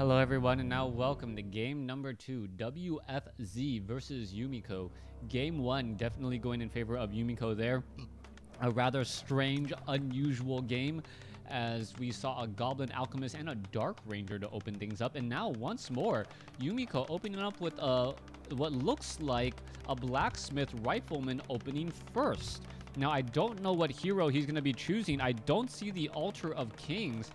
Hello everyone, and now welcome to game number 2, WFZ versus Yumiko. Game 1 definitely going in favor of Yumiko there. A rather strange, unusual game, as we saw a Goblin Alchemist and a Dark Ranger to open things up. And now, once more, Yumiko opening up with what looks like a Blacksmith Rifleman opening first. Now, I don't know what hero he's going to be choosing. I don't see the Altar of Kings.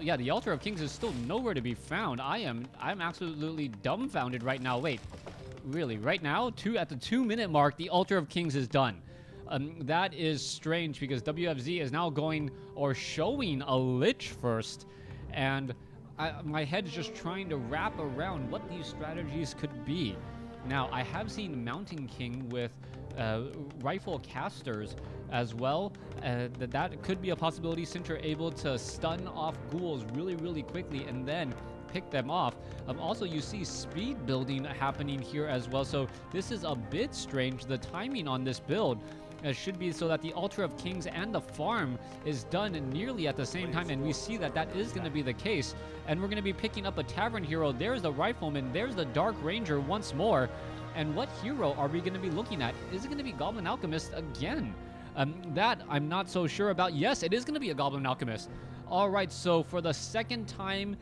Yeah, the Altar of Kings is still nowhere to be found. I'm absolutely dumbfounded right now. Wait, really? Right now? At the 2-minute mark, the Altar of Kings is done. That is strange because WFZ is now going or showing a Lich first, and my head is just trying to wrap around what these strategies could be. Now, I have seen Mountain King with rifle casters as well. That could be a possibility since you're able to stun off ghouls really quickly and then pick them off. Also, you see speed building happening here as well, so this is a bit strange. The timing on this build should be so that the Altar of Kings and the farm is done nearly at the same time, and we see that that is going to be the case. And we're going to be picking up a Tavern hero. There's the Rifleman, there's the Dark Ranger once more. And what hero are we going to be looking at? Is it going to be Goblin Alchemist again? That I'm not so sure about. Yes, it is going to be a Goblin Alchemist. All right, so for the second time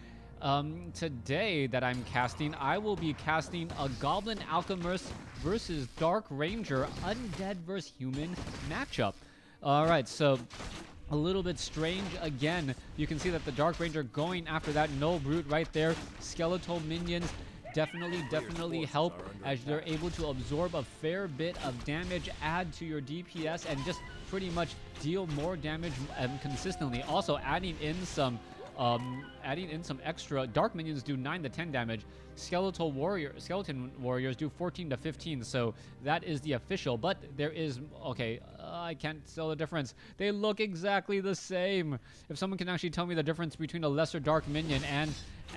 today that I'm casting, I will be casting a Goblin Alchemist versus Dark Ranger Undead versus Human matchup. All right, so a little bit strange again. You can see that the Dark Ranger going after that no brute right there. Skeletal minions definitely help as they're able to absorb a fair bit of damage, add to your DPS, and just pretty much deal more damage consistently. Also adding in some extra. Dark minions do 9 to 10 damage. Skeleton warriors do 14 to 15. So that is the official. But there is I can't tell the difference. They look exactly the same. If someone can actually tell me the difference between a lesser dark minion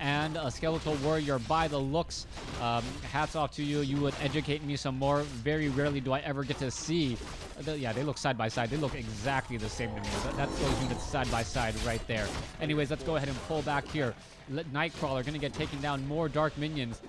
and a skeletal warrior by the looks, hats off to you. You would educate me some more. Very rarely do I ever get to see. Yeah, they look side by side. They look exactly the same to me. That's those units side by side right there. Anyways, let's go ahead and pull back here. Nightcrawler going to get taken down. More dark minions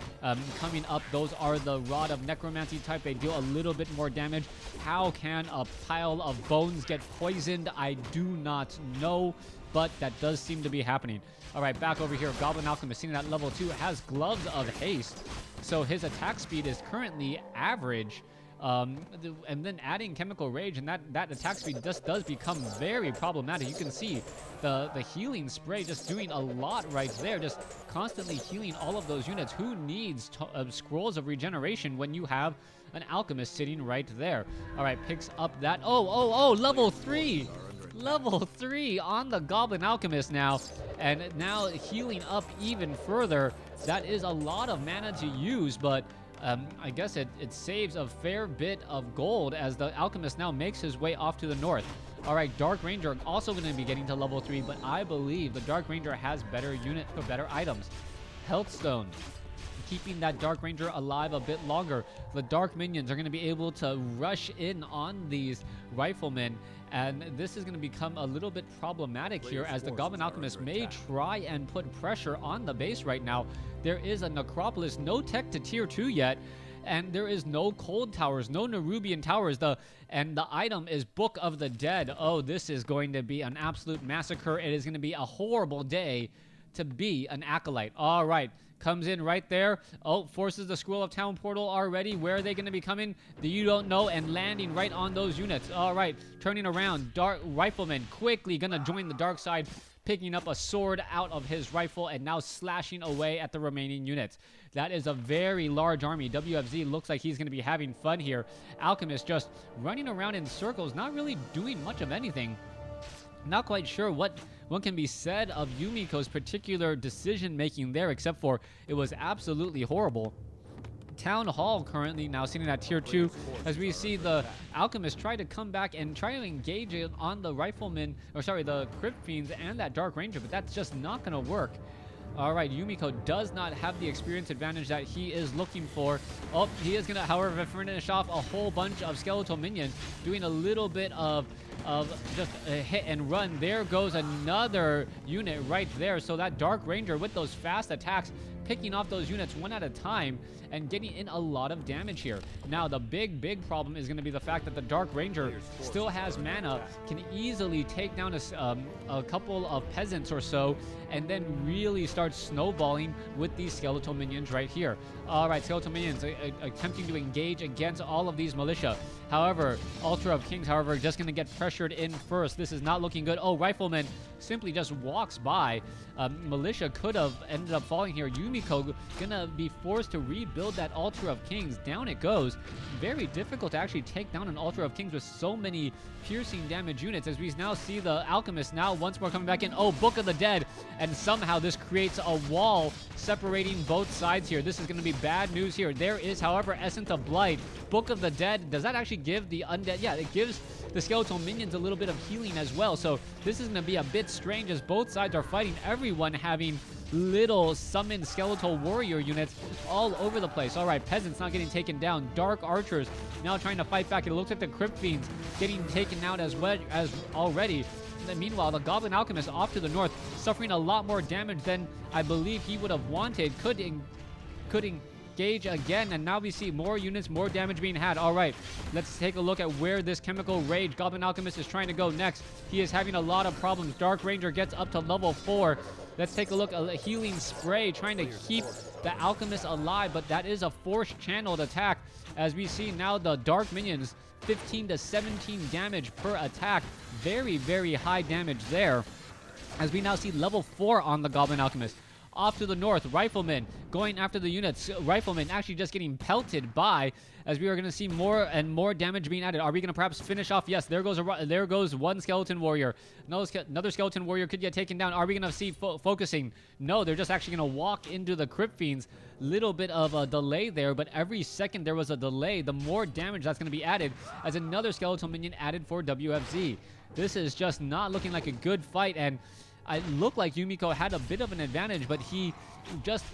coming up. Those are the Rod of Necromancy type. They deal a little bit more damage. How can a pile of bones get poisoned? I do not know, but that does seem to be happening. All right, back over here. Goblin Alchemist, seen at level 2, has Gloves of Haste. So his attack speed is currently average. And then adding Chemical Rage, and that attack speed just does become very problematic. You can see the healing spray just doing a lot right there, just constantly healing all of those units. Who needs scrolls of regeneration when you have an alchemist sitting right there? All right, picks up that. Oh, level 3. Level 3 on the Goblin Alchemist now, and now healing up even further. That is a lot of mana to use, but I guess it saves a fair bit of gold as the Alchemist now makes his way off to the north. All right, Dark Ranger also going to be getting to level 3, but I believe the Dark Ranger has better unit or better items. Healthstone, keeping that Dark Ranger alive a bit longer. The Dark Minions are going to be able to rush in on these Riflemen, and this is going to become a little bit problematic here as the Goblin Alchemist may try and put pressure on the base right now. There is a Necropolis, no tech to tier 2 yet, and there is no cold towers, no Nerubian towers. And the item is Book of the Dead. Oh, this is going to be an absolute massacre. It is going to be a horrible day to be an Acolyte. All right, comes in right there. Oh, forces the Scroll of Town portal already. Where are they going to be coming? You don't know, and landing right on those units. All right, turning around. Dark Rifleman quickly going to join the dark side, picking up a sword out of his rifle and now slashing away at the remaining units. That is a very large army. WFZ looks like he's going to be having fun here. Alchemist just running around in circles, not really doing much of anything. Not quite sure what can be said of Yumiko's particular decision-making there, except for it was absolutely horrible. Town Hall currently now sitting at tier 2 as we see the Alchemist try to come back and try to engage it on the Rifleman, the Crypt Fiends and that Dark Ranger, but that's just not going to work. All right, Yumiko does not have the experience advantage that he is looking for. Oh, he is going to, however, finish off a whole bunch of skeletal minions, doing a little bit of of just a hit and run. There goes another unit right there. So that Dark Ranger with those fast attacks, picking off those units one at a time and getting in a lot of damage here. Now, the big problem is going to be the fact that the Dark Ranger still has mana, can easily take down a couple of peasants or so, and then really start snowballing with these skeletal minions right here. All right, skeletal minions attempting to engage against all of these militia. However, Ultra of Kings, however, just going to get pressured in first. This is not looking good. Oh, Rifleman simply just walks by. Militia could have ended up falling here. Yumiko gonna be forced to rebuild that Ultra of Kings. Down it goes. Very difficult to actually take down an Ultra of Kings with so many piercing damage units, as we now see the Alchemist now once more coming back in. Oh, Book of the Dead, and somehow this creates a wall separating both sides here. This is going to be bad news here. There is, however, Essence of Blight. Book of the Dead, does that actually give the Undead? Yeah, it gives the skeletal minions a little bit of healing as well. So this is going to be a bit strange as both sides are fighting, everyone having little summoned skeletal warrior units all over the place. All right, peasants not getting taken down. Dark archers now trying to fight back. It looks like the crypt fiends getting taken out as well as already. Meanwhile, the Goblin Alchemist off to the north, suffering a lot more damage than I believe he would have wanted. Could engage again, and now we see more units, more damage being had. All right, let's take a look at where this Chemical Rage Goblin Alchemist is trying to go next. He is having a lot of problems. Dark Ranger gets up to level 4. Let's take a look at a healing spray, trying to keep the Alchemist alive, but that is a forced channeled attack. As we see now, the Dark Minions, 15 to 17 damage per attack. Very high damage there. As we now see level 4 on the Goblin Alchemist. Off to the north, Rifleman going after the units. Rifleman actually just getting pelted by, as we are going to see more and more damage being added. Are we going to perhaps finish off? Yes, there goes one skeleton warrior. Another skeleton warrior could get taken down. Are we going to see focusing? No, they're just actually going to walk into the Crypt Fiends. Little bit of a delay there, but every second there was a delay, the more damage that's going to be added, as another skeletal minion added for WFZ. This is just not looking like a good fight, and it looked like Yumiko had a bit of an advantage, but he just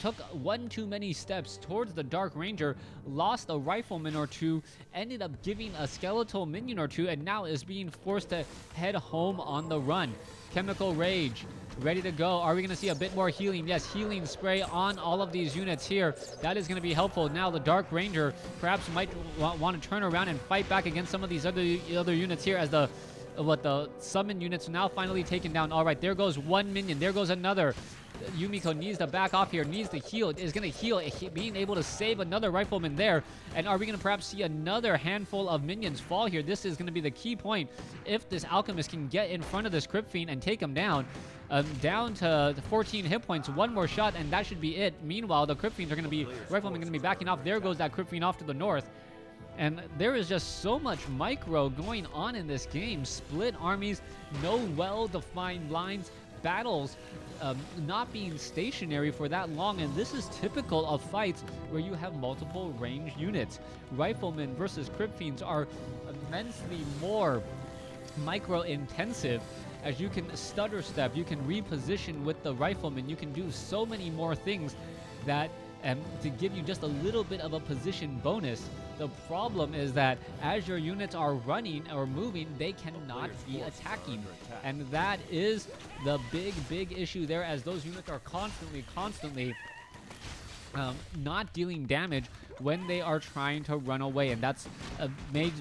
took one too many steps towards the Dark Ranger, lost a rifleman or two, ended up giving a skeletal minion or two, and now is being forced to head home on the run. Chemical Rage, ready to go. Are we going to see a bit more healing? Yes, healing spray on all of these units here. That is going to be helpful. Now the Dark Ranger perhaps might want to turn around and fight back against some of these other units here, as the summon units now finally taken down. All right, there goes one minion. There goes another. Yumiko needs to back off here, needs to heal. Is going to heal, being able to save another rifleman there. And are we going to perhaps see another handful of minions fall here? This is going to be the key point. If this Alchemist can get in front of this Crypt Fiend and take him down, down to 14 hit points, one more shot, and that should be it. Meanwhile, the Crypt Fiends are going to be, riflemen going to be backing off. There goes that Crypt Fiend off to the north. And there is just so much micro going on in this game. Split armies, no well-defined lines, battles not being stationary for that long, and this is typical of fights where you have multiple ranged units. Riflemen versus Crypt Fiends are immensely more micro-intensive, as you can stutter step, you can reposition with the Rifleman, you can do so many more things that to give you just a little bit of a position bonus. The problem is that as your units are running or moving, they cannot be attacking. And that is the big issue there, as those units are constantly not dealing damage when they are trying to run away. And that's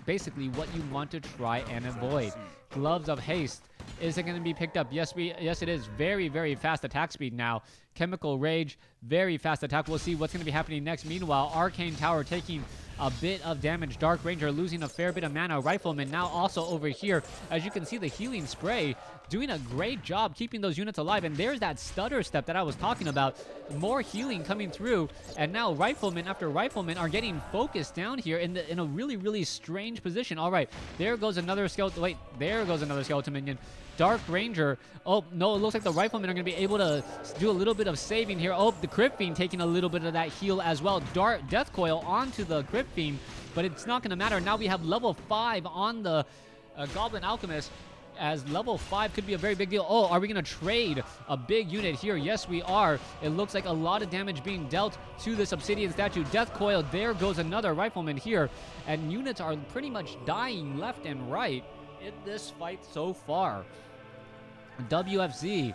basically what you want to try and avoid. Gloves of Haste. Is it going to be picked up? Yes, it is. Very fast attack speed now. Chemical Rage, very fast attack. We'll see what's going to be happening next. Meanwhile, Arcane Tower taking a bit of damage. Dark Ranger losing a fair bit of mana. Rifleman now also over here. As you can see, the healing spray doing a great job keeping those units alive. And there's that stutter step that I was talking about. More healing coming through. And now Rifleman after Rifleman are getting focused down here in a really strange position. All right, there goes another skeleton. Wait, there goes another skeleton minion. Dark Ranger. Oh, no, it looks like the Riflemen are going to be able to do a little bit of saving here. Oh, the Crypt Fiend taking a little bit of that heal as well. Death Coil onto the Crypt Fiend, but it's not going to matter. Now we have level 5 on the Goblin Alchemist, as level 5 could be a very big deal. Oh, are we going to trade a big unit here? Yes, we are. It looks like a lot of damage being dealt to this Obsidian statue. Death Coil, there goes another Rifleman here, and units are pretty much dying left and right. in this fight so far. WFZ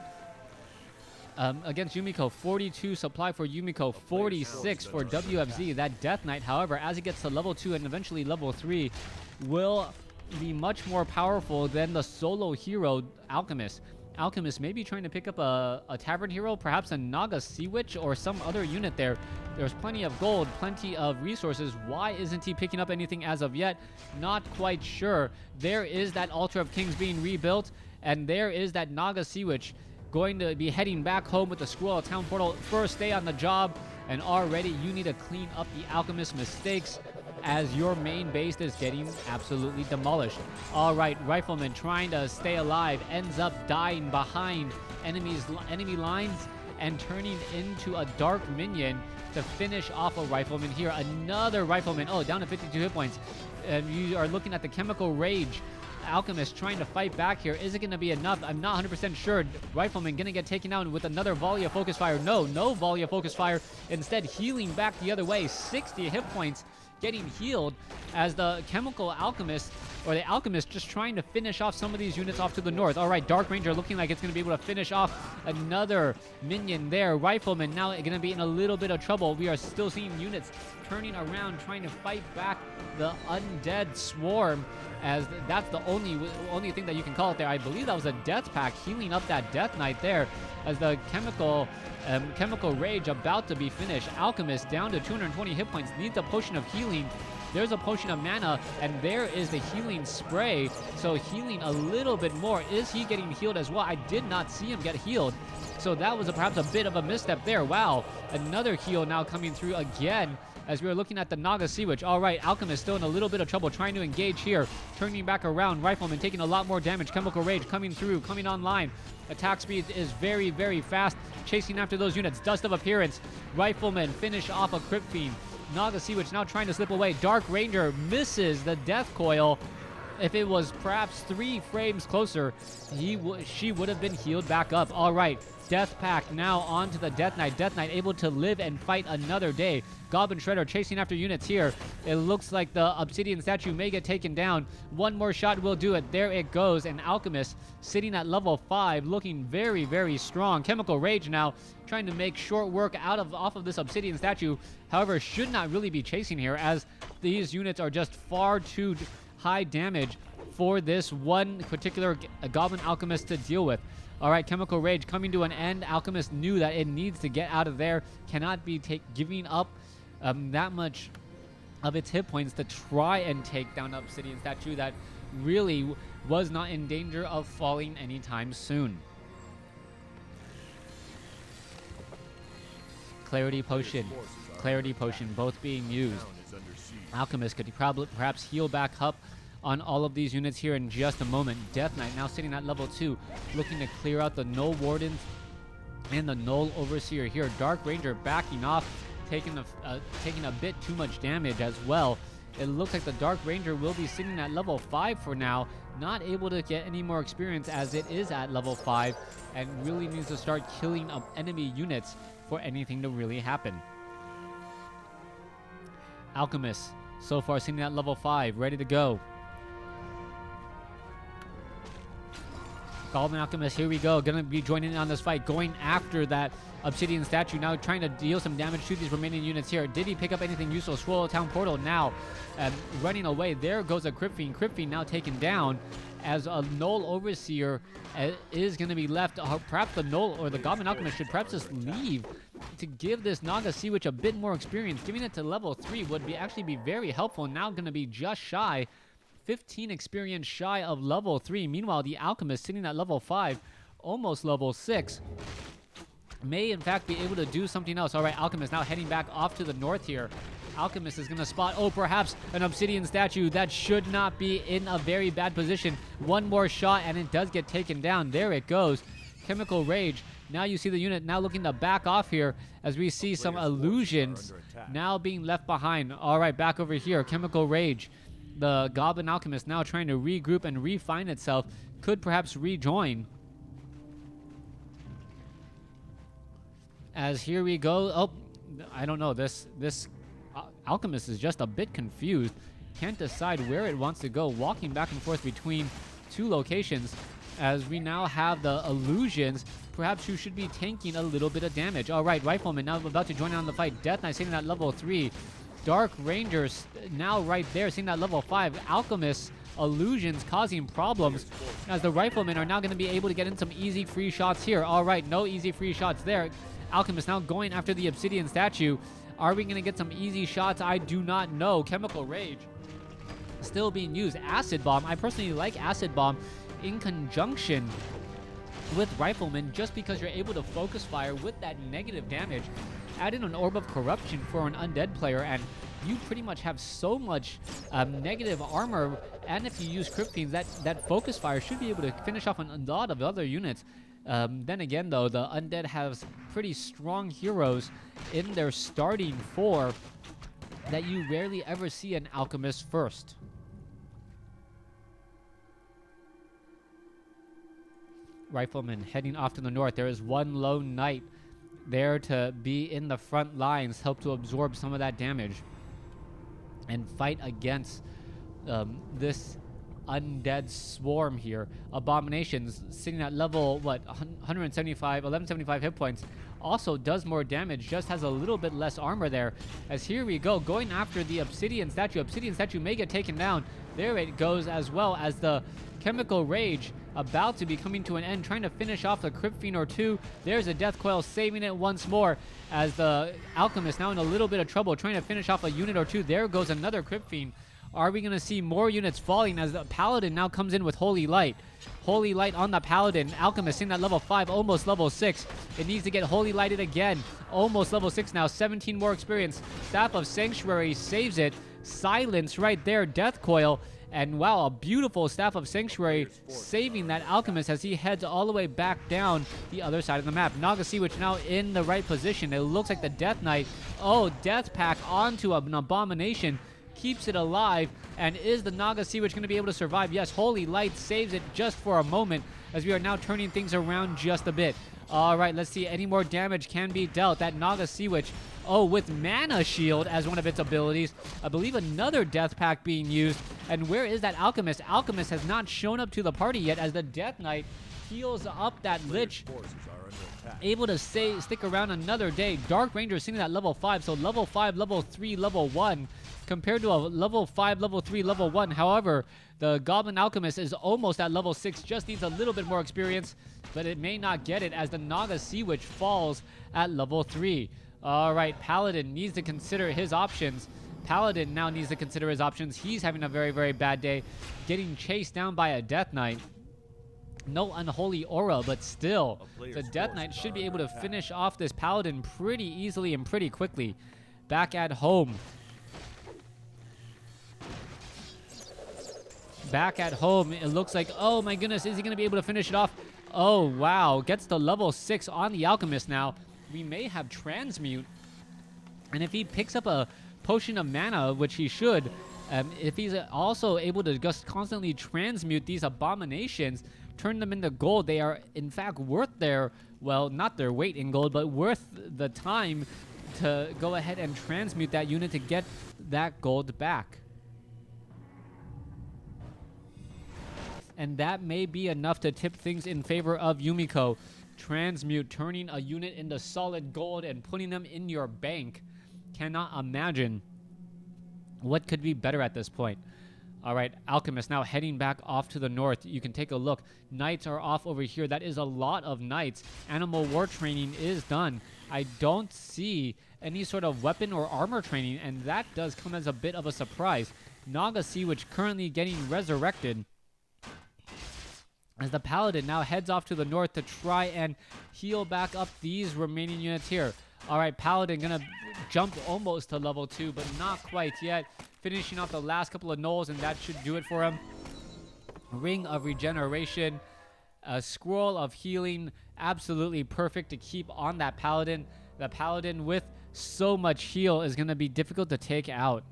against Yumiko, 42 supply for Yumiko, 46 for WFZ. That Death Knight, however, as he gets to level 2 and eventually level 3, will be much more powerful than the solo hero Alchemist. Alchemist may be trying to pick up a Tavern Hero, perhaps a Naga Sea Witch or some other unit there. There's plenty of gold, plenty of resources. Why isn't he picking up anything as of yet? Not quite sure. There is that Altar of Kings being rebuilt, and there is that Naga Sea Witch going to be heading back home with the Squirrel Town Portal. First day on the job, and already you need to clean up the Alchemist mistakes as your main base is getting absolutely demolished. All right, Rifleman trying to stay alive, ends up dying behind enemy lines and turning into a dark minion to finish off a Rifleman here. Another Rifleman, oh, down to 52 hit points. And you are looking at the Chemical Rage. Alchemist trying to fight back here. Is it going to be enough? I'm not 100% sure. Rifleman going to get taken out with another volley of focus fire. No volley of focus fire. Instead, healing back the other way. 60 hit points getting healed as the Chemical Alchemist, or the Alchemist, just trying to finish off some of these units off to the north. All right, Dark Ranger looking like it's going to be able to finish off another minion there. Rifleman now going to be in a little bit of trouble. We are still seeing units turning around, trying to fight back the Undead Swarm, as that's the only thing that you can call it there. I believe that was a Death Pack healing up that Death Knight there, as the Chemical Rage about to be finished. Alchemist down to 220 hit points, needs a potion of healing. There's a potion of mana, and there is the healing spray. So healing a little bit more. Is he getting healed as well? I did not see him get healed. So that was perhaps a bit of a misstep there. Wow, another heal now coming through again as we are looking at the Naga Sea Witch. All right, Alchemist still in a little bit of trouble trying to engage here. Turning back around, Rifleman taking a lot more damage. Chemical Rage coming through, coming online. Attack speed is very, very fast, chasing after those units. Dust of Appearance. Rifleman finish off a Crypt Fiend. Naga Sea Witch now trying to slip away. Dark Ranger misses the Death Coil. If it was perhaps 3 frames closer, she would have been healed back up. All right, Death Pack now onto the Death Knight. Death Knight able to live and fight another day. Goblin Shredder chasing after units here. It looks like the Obsidian statue may get taken down. One more shot will do it. There it goes. And Alchemist sitting at level 5, looking very, very strong. Chemical Rage now trying to make short work off of this Obsidian statue. However, should not really be chasing here, as these units are just far too high damage for this one particular Goblin Alchemist to deal with. All right, Chemical Rage coming to an end. Alchemist knew that it needs to get out of there. Cannot be giving up that much of its hit points to try and take down the Obsidian statue that really was not in danger of falling anytime soon. Clarity Potion, both being used. Alchemist could perhaps heal back up on all of these units here in just a moment. Death Knight now sitting at level 2, looking to clear out the Null Wardens and the Null Overseer here. Dark Ranger backing off, taking a bit too much damage as well. It looks like the Dark Ranger will be sitting at level 5 for now, not able to get any more experience as it is at level 5, and really needs to start killing up enemy units for anything to really happen. Alchemist so far sitting at level 5, ready to go. Goblin Alchemist, here we go. Gonna be joining in on this fight, going after that Obsidian statue, now trying to deal some damage to these remaining units here. Did he pick up anything useful? Swallow Town Portal now running away. There goes a Crypt Fiend. Crypt Fiend now taken down as a Null Overseer is going to be left. Perhaps the Null or the Goblin Alchemist should perhaps just leave to give this Naga Sea Witch a bit more experience. Giving it to level 3 would actually be very helpful. Now going to be just shy, 15 experience shy of level 3. Meanwhile, the Alchemist sitting at level 5, almost level 6, may in fact be able to do something else. All right, Alchemist now heading back off to the north here. Alchemist is going to spot, perhaps an Obsidian statue that should not be in a very bad position. One more shot and it does get taken down. There it goes. Chemical Rage. Now you see the unit now looking to back off here as we see some illusions now being left behind. All right, back over here. Chemical Rage. The Goblin Alchemist now trying to regroup and refine itself. Could perhaps rejoin. As here we go. I don't know. This Alchemist is just a bit confused. Can't decide where it wants to go. Walking back and forth between 2 locations, as we now have the illusions. Perhaps you should be tanking a little bit of damage. All right, Rifleman now about to join in on the fight. Death Knight sitting at level 3. Dark Rangers now right there, sitting at level 5. Alchemist, illusions causing problems, as the Riflemen are now going to be able to get in some easy free shots here. All right, no easy free shots there. Alchemist now going after the Obsidian statue. Are we going to get some easy shots? I do not know. Chemical Rage still being used. Acid Bomb. I personally like Acid Bomb in conjunction with Rifleman, just because you're able to focus fire with that negative damage. Add in an Orb of Corruption for an Undead player, and you pretty much have so much negative armor. And if you use Crypt Fiends, that focus fire should be able to finish off a lot of other units. Then again, though, the Undead has pretty strong heroes in their starting 4 that you rarely ever see an Alchemist first. Rifleman heading off to the north. There is one lone knight there to be in the front lines, help to absorb some of that damage and fight against this undead swarm here. Abominations sitting at level 1175 hit points, also does more damage, just has a little bit less armor there. As here we go, going after the Obsidian statue. Obsidian statue may get taken down. There it goes, as well as the Chemical Rage about to be coming to an end, trying to finish off the Crypt Fiend or 2. There's a Death Coil saving it once more, as the Alchemist now in a little bit of trouble, trying to finish off a unit or 2. There goes another Crypt Fiend. Are we going to see more units falling, as the Paladin now comes in with Holy Light? Holy Light on the Paladin. Alchemist in at level 5, almost level 6. It needs to get Holy Lighted again. Almost level 6 now, 17 more experience. Staff of Sanctuary saves it. Silence right there, Death Coil. And wow, a beautiful Staff of Sanctuary saving that Alchemist as he heads all the way back down the other side of the map. Naga Sea Witch now in the right position. It looks like the Death Knight. Oh, Death Pack onto an Abomination. Keeps it alive. And is the Naga Sea Witch going to be able to survive? Yes, Holy Light saves it just for a moment, as we are now turning things around just a bit. All right, let's see. Any more damage can be dealt. That Naga Sea Witch, oh, with Mana Shield as one of its abilities. I believe another Death Pack being used. And where is that Alchemist? Alchemist has not shown up to the party yet, as the Death Knight heals up that Lich, able to stick around another day. Dark Ranger sitting at level 5, so level 5, level 3, level 1, compared to a level 5, level 3, level 1. However, the Goblin Alchemist is almost at level 6, just needs a little bit more experience, but it may not get it, as the Naga Sea Witch falls at level 3. All right, Paladin needs to consider his options. Paladin now needs to consider his options. He's having a very, very bad day, getting chased down by a Death Knight. No Unholy Aura, but still, the Death Knight should be able to finish off this Paladin pretty easily and pretty quickly. Back at home. Back at home, it looks like, oh my goodness, is he going to be able to finish it off? Oh, wow. Gets to level 6 on the Alchemist now. We may have Transmute. And if he picks up a Potion of Mana, which he should, if he's also able to just constantly transmute these abominations, turn them into gold, they are in fact worth their, well, not their weight in gold, but worth the time to go ahead and transmute that unit to get that gold back. And that may be enough to tip things in favor of Yumiko. Transmute, turning a unit into solid gold and putting them in your bank. Cannot imagine what could be better at this point. All right, Alchemist now heading back off to the north. You can take a look. Knights are off over here. That is a lot of knights. Animal war training is done. I don't see any sort of weapon or armor training, and that does come as a bit of a surprise. Naga Sea Witch currently getting resurrected, as the Paladin now heads off to the north to try and heal back up these remaining units here. All right, Paladin gonna jump almost to level 2, but not quite yet. Finishing off the last couple of gnolls, and that should do it for him. Ring of Regeneration, a Scroll of Healing, absolutely perfect to keep on that Paladin. The Paladin with so much heal is gonna be difficult to take out.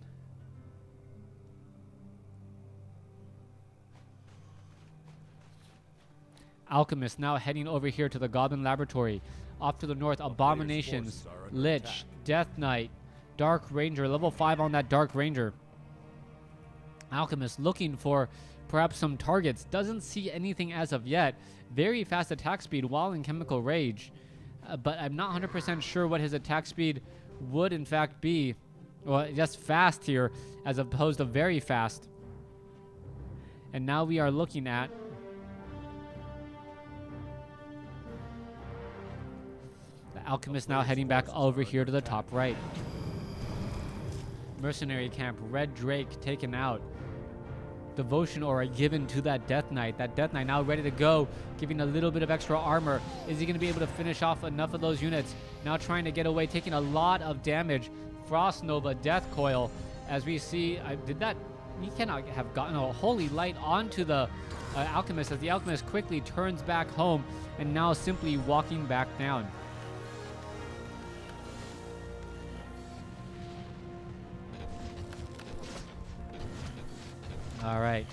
Alchemist now heading over here to the Goblin Laboratory. Off to the north, Abominations, Lich, Death Knight, Dark Ranger, level 5 on that Dark Ranger. Alchemist looking for perhaps some targets. Doesn't see anything as of yet. Very fast attack speed while in Chemical Rage. But I'm not 100% sure what his attack speed would in fact be. Well, just fast here as opposed to very fast. And now we are looking at the Alchemist now heading back over here to the top right. Mercenary camp, Red Drake taken out. Devotion aura given to that Death Knight. That Death Knight now ready to go, giving a little bit of extra armor. Is he going to be able to finish off enough of those units? Now trying to get away, taking a lot of damage. Frost Nova, Death Coil. As we see, he cannot have gotten a holy light onto the Alchemist, as the Alchemist quickly turns back home and now simply walking back down. All right,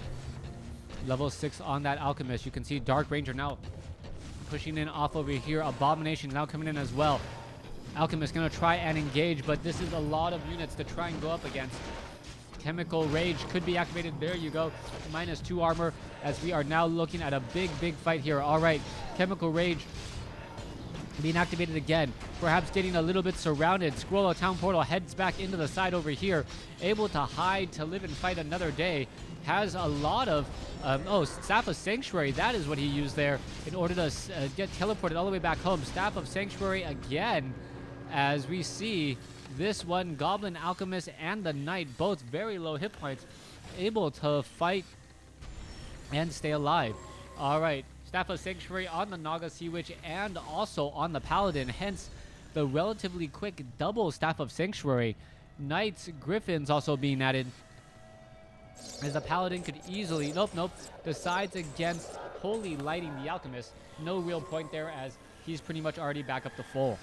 level 6 on that Alchemist. You can see Dark Ranger now pushing in off over here. Abomination now coming in as well. Alchemist gonna try and engage, but this is a lot of units to try and go up against. Chemical Rage could be activated. There you go, -2 armor, as we are now looking at a big fight here. All right, Chemical Rage being activated again, perhaps getting a little bit surrounded. Scroll of Town Portal heads back into the side over here, able to hide to live and fight another day. Has a lot of Staff of Sanctuary. That is what he used there in order to get teleported all the way back home. Staff of Sanctuary again, as we see this one, Goblin Alchemist and the Knight, both very low hit points, able to fight and stay alive. All right, Staff of Sanctuary on the Naga Sea Witch and also on the Paladin, hence the relatively quick double Staff of Sanctuary. Knights, Griffins also being added, as the Paladin could easily, nope, decides against Holy Lighting the Alchemist. No real point there, as he's pretty much already back up to full.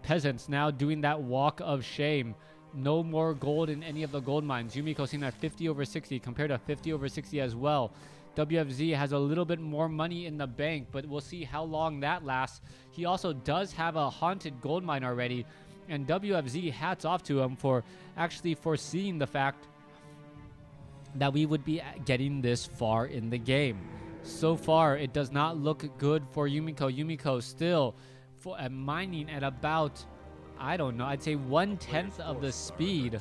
Peasants now doing that walk of shame. No more gold in any of the gold mines. Yumiko seen at 50/60 compared to 50/60 as well. WFZ has a little bit more money in the bank, but we'll see how long that lasts. He also does have a haunted gold mine already, and WFZ, hats off to him for actually foreseeing the fact that we would be getting this far in the game. So far, it does not look good for Yumiko. Yumiko still mining at about, I don't know, I'd say 1/10 of the speed.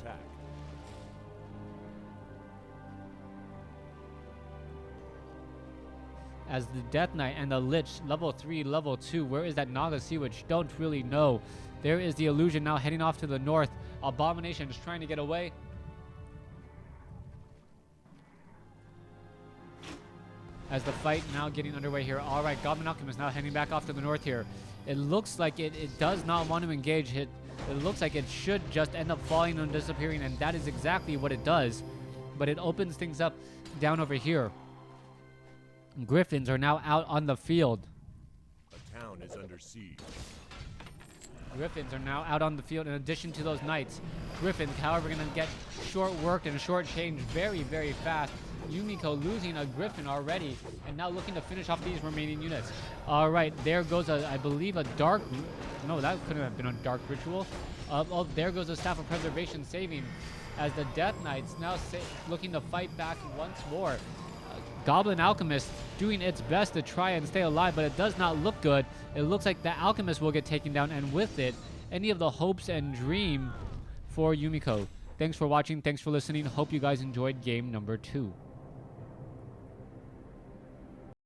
As the Death Knight and the Lich, level 3, level 2. Where is that Naga Sea Witch? Don't really know. There is the Illusion now heading off to the north. Abomination is trying to get away. As the fight now getting underway here. All right, Goblin Alchemist now heading back off to the north here. It looks like it does not want to engage. It looks like it should just end up falling and disappearing, and that is exactly what it does. But it opens things up down over here. Griffins are now out on the field. The town is under siege. Griffins are now out on the field in addition to those Knights. Griffins, however, going to get short-worked and short-changed very fast. Yumiko losing a Griffin already, and now looking to finish off these remaining units. All right, there goes, I believe, a dark... No, that couldn't have been a dark ritual. Oh, there goes a Staff of Preservation saving, as the Death Knights now looking to fight back once more. Goblin Alchemist doing its best to try and stay alive, but it does not look good. It looks like the Alchemist will get taken down, and with it, any of the hopes and dream for Yumiko. Thanks for watching. Thanks for listening. Hope you guys enjoyed game number 2.